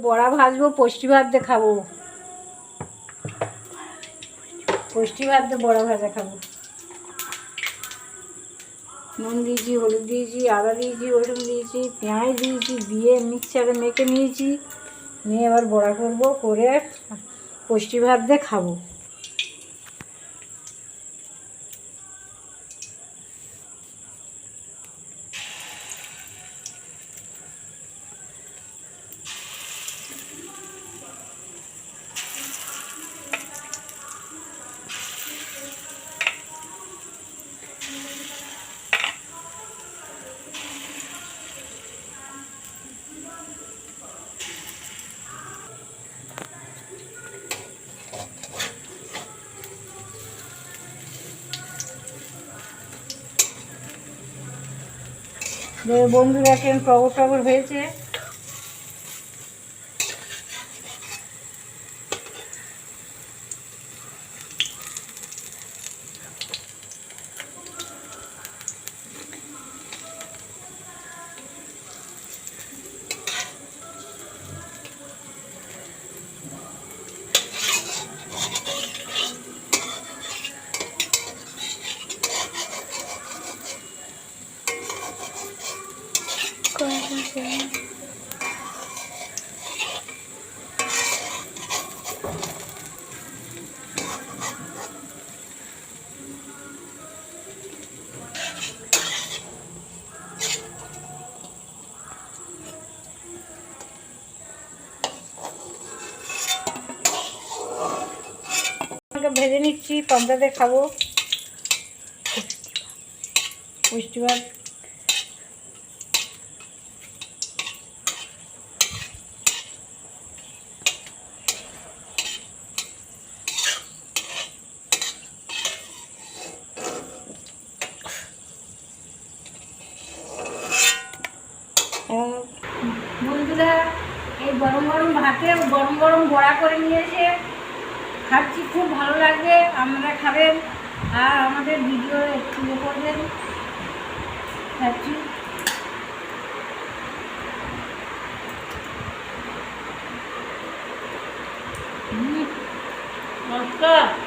বড়া ভাজবো, পুষ্টি ভাত দিয়ে খাবো। পুষ্টি ভাত দিয়ে বড়া ভাজা খাবো। নুন দিয়েছি, হলুদ দিয়েছি, আদা দিয়েছি, রসুন দিয়েছি, পেঁয়াজ দিয়েছি, দিয়ে মিক্সারে মেখে নিয়েছি। নিয়ে এবার বড়া করবো, করে পুষ্টি ভাত দিয়ে খাবো। বন্ধুরা কেন টগর টগর হয়েছে। ভেজে নিচ্ছি, পান্তাতে খাবো পুষ্টি ভাত। বন্ধুরা এই গরম গরম ভাতে গরম গরম বড়া করে নিয়ে এসে খাচ্ছি, খুব ভালো লাগবে। আপনারা খাবেন আর আমাদের ভিডিও একটু করবেন। খাচ্ছি। নমস্কার।